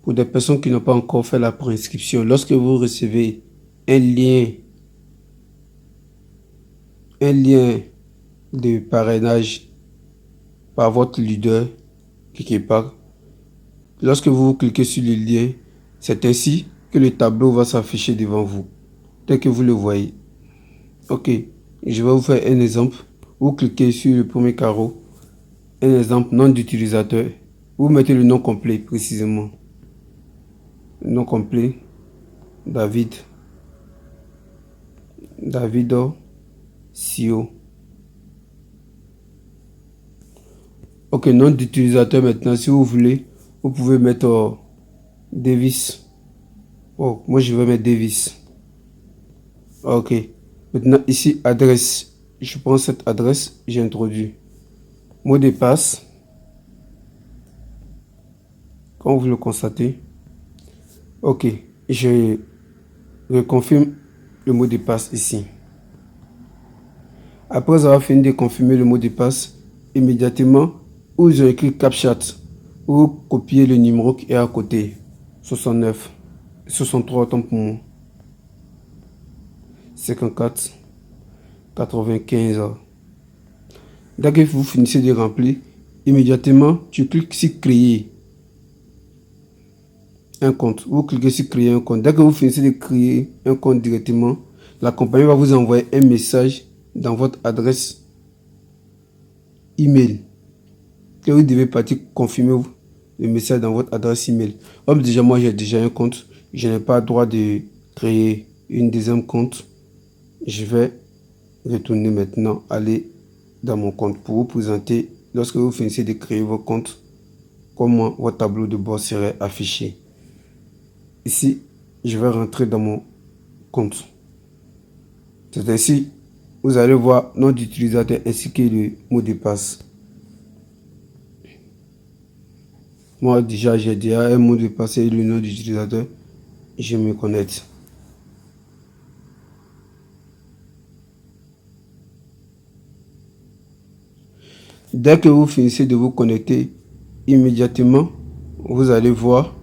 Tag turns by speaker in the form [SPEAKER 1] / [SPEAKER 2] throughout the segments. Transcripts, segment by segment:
[SPEAKER 1] Pour des personnes qui n'ont pas encore fait la préinscription, lorsque vous recevez un lien de parrainage par votre leader quelque part, lorsque vous cliquez sur le lien, c'est ainsi que le tableau va s'afficher devant vous, tel que vous le voyez. Ok, je vais vous faire un exemple. Vous cliquez sur le premier carreau, un exemple nom d'utilisateur. Vous mettez le nom complet précisément. Le nom complet, Davido Sio. Ok, nom d'utilisateur maintenant, si vous voulez, vous pouvez mettre Davis. Oh, moi je vais mettre Davis. Ok, maintenant ici, adresse. Je prends cette adresse, j'ai introduit. Mot de passe, comme vous le constatez. Ok, je reconfirme le mot de passe ici. Après avoir fini de confirmer le mot de passe, immédiatement, vous écrit CAPTCHA, vous copiez le numéro qui est à côté, 69, 63 autant pour moi, 54, 95. Dès que vous finissez de remplir, immédiatement, tu cliques sur créer un compte. Vous cliquez sur créer un compte. Dès que vous finissez de créer un compte directement, la compagnie va vous envoyer un message dans votre adresse email que vous devez partir confirmer le message dans votre adresse email. Comme déjà moi j'ai déjà un compte, je n'ai pas le droit de créer une deuxième compte. Je vais retourner maintenant, aller dans mon compte pour vous présenter lorsque vous finissez de créer vos comptes, comment votre tableau de bord serait affiché. Ici, je vais rentrer dans mon compte. C'est ainsi, vous allez voir nom d'utilisateur ainsi que le mot de passe. Moi déjà, j'ai déjà un mot de passe et le nom d'utilisateur. Je me connecte. Dès que vous finissez de vous connecter, immédiatement, vous allez voir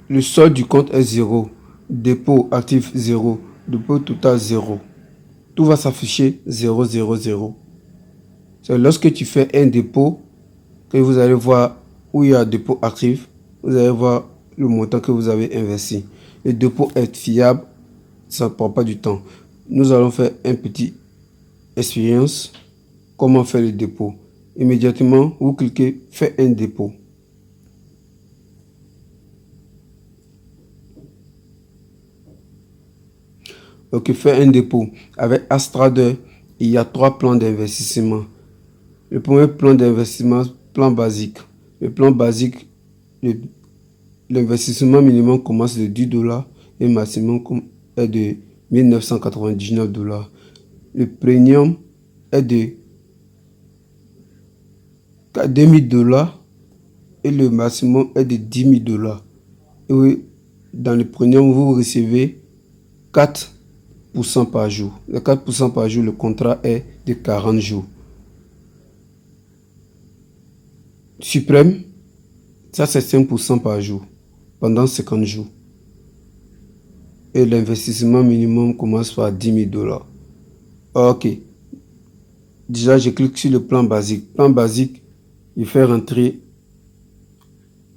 [SPEAKER 1] le solde du compte est 0. Dépôt actif 0. Dépôt total 0. Tout va s'afficher 0, 0, 0. C'est lorsque tu fais un dépôt que vous allez voir où il y a dépôt actif. Vous allez voir le montant que vous avez investi. Le dépôt est fiable. Ça ne prend pas du temps. Nous allons faire un petit expérience. Comment faire le dépôt? Immédiatement, vous cliquez faire un dépôt. Ok, faire un dépôt. Avec Astrader, il y a 3 plans d'investissement. Le premier plan d'investissement, plan basique. Le plan basique, l'investissement minimum commence de 10 $ et maximum est de 1999 $. Le premium est de 2000 $ et le maximum est de 10 000 $. Et oui, dans le premium, vous recevez 4% par jour. Le 4% par jour, le contrat est de 40 jours. Suprême, ça c'est 5% par jour pendant 50 jours. Et l'investissement minimum commence par 10 000 $. Ok. Déjà, je clique sur le plan basique. Plan basique, il fait rentrer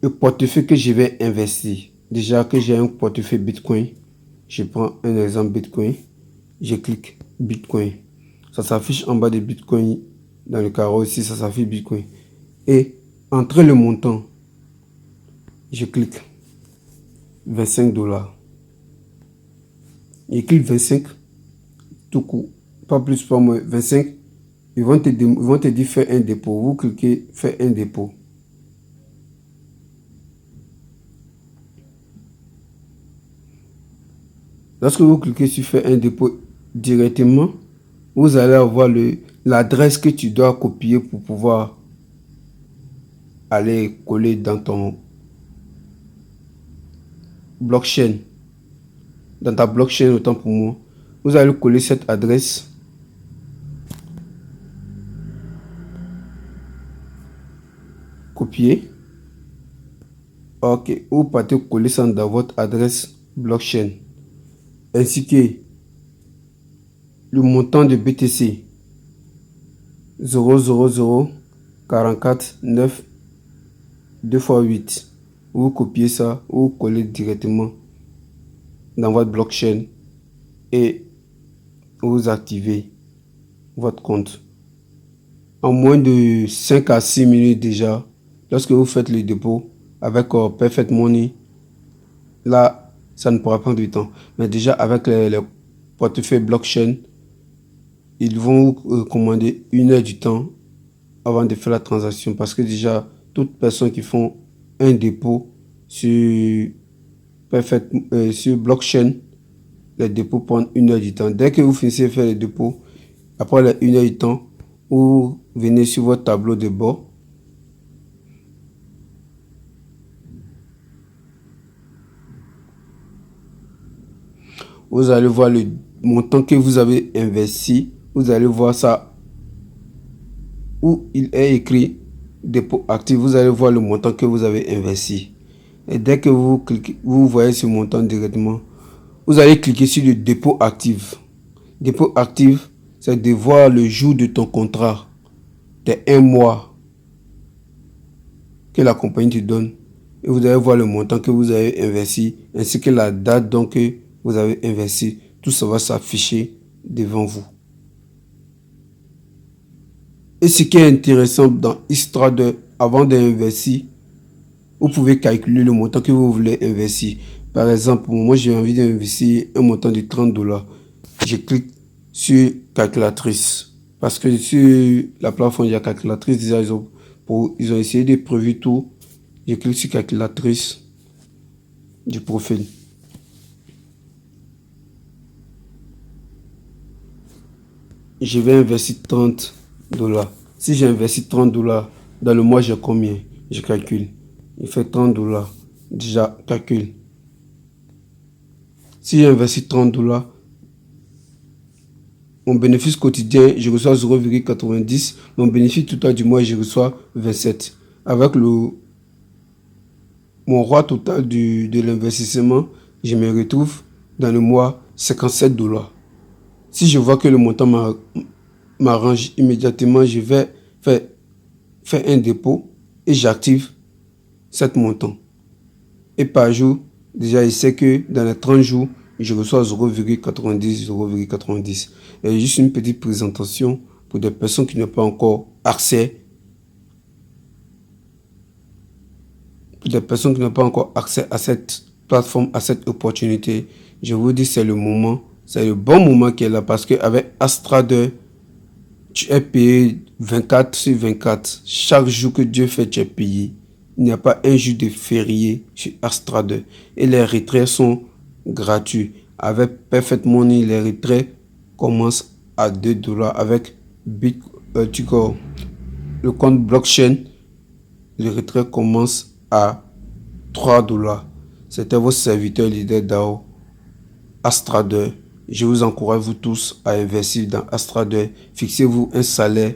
[SPEAKER 1] le portefeuille que je vais investir. Déjà que j'ai un portefeuille Bitcoin, je prends un exemple Bitcoin. Je clique Bitcoin. Ça s'affiche en bas de Bitcoin. Dans le carreau ici, ça s'affiche Bitcoin. Et entre le montant, je clique 25 $. Je clique 25, tout court. Pas plus, pas moins. 25. Ils vont te dire faire un dépôt. Vous cliquez faire un dépôt. Lorsque vous cliquez sur faire un dépôt directement, vous allez avoir l'adresse que tu dois copier pour pouvoir aller coller dans ton blockchain. Dans ta blockchain, autant pour moi. Vous allez coller cette adresse. Copier. Ok, vous partez coller ça dans votre adresse blockchain. Ainsi que le montant de BTC 0,0044,9 2 fois 8. Vous copiez ça, vous collez directement dans votre blockchain et vous activez votre compte. En moins de 5 à 6 minutes déjà, lorsque vous faites le dépôt avec Perfect Money, là, ça ne pourra prendre du temps. Mais déjà avec les portefeuilles blockchain, ils vont vous recommander 1 heure du temps avant de faire la transaction. Parce que déjà, toute personne qui font un dépôt sur sur blockchain, les dépôts prennent 1 heure du temps. Dès que vous finissez de faire les dépôts, après les 1 heure du temps, vous venez sur votre tableau de bord. Vous allez voir le montant que vous avez investi. Vous allez voir ça où il est écrit dépôt actif. Vous allez voir le montant que vous avez investi. Et dès que vous cliquez, vous voyez ce montant directement. Vous allez cliquer sur le dépôt actif. Dépôt actif, c'est de voir le jour de ton contrat. C'est 1 mois que la compagnie te donne. Et vous allez voir le montant que vous avez investi, ainsi que la date donc que vous avez investi. Tout ça va s'afficher devant vous. Et ce qui est intéressant dans Xtrader, avant d'investir, vous pouvez calculer le montant que vous voulez investir. Par exemple, moi j'ai envie d'investir un montant de $30. Je clique sur calculatrice. Parce que sur la plateforme, il y a calculatrice. Déjà, ils ont essayé de prévoir tout. Je clique sur calculatrice du profil. Je vais investir $30. Si j'ai investi $30, dans le mois, j'ai combien? Je calcule. Il fait $30. Déjà, calcule. Si j'ai investi $30, mon bénéfice quotidien, je reçois 0,90. Mon bénéfice total du mois, je reçois 27. Avec mon roi total de l'investissement, je me retrouve dans le mois $57. Si je vois que le montant m'arrange, immédiatement, je vais faire un dépôt et j'active cet montant. Et par jour, déjà, il sait que dans les 30 jours, je reçois 0,90, 0,90. Et juste une petite présentation pour des personnes qui n'ont pas encore accès. Pour des personnes qui n'ont pas encore accès à cette plateforme, à cette opportunité, je vous dis c'est le moment, c'est le bon moment qui est là parce qu'avec Xtrader, tu es payé 24/24. Chaque jour que Dieu fait, tu es payé. Il n'y a pas un jour de férié sur Xtrader. Et les retraits sont gratuits. Avec Perfect Money, les retraits commencent à $2. Avec Bitcoin, le compte blockchain, les retraits commencent à $3. C'était votre serviteur leader DAO, Xtrader. Je vous encourage vous tous à investir dans Xtrader. Fixez-vous un salaire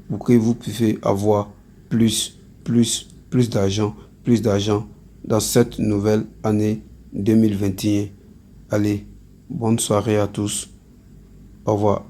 [SPEAKER 1] pour que vous puissiez avoir plus d'argent dans cette nouvelle année 2021. Allez, bonne soirée à tous. Au revoir.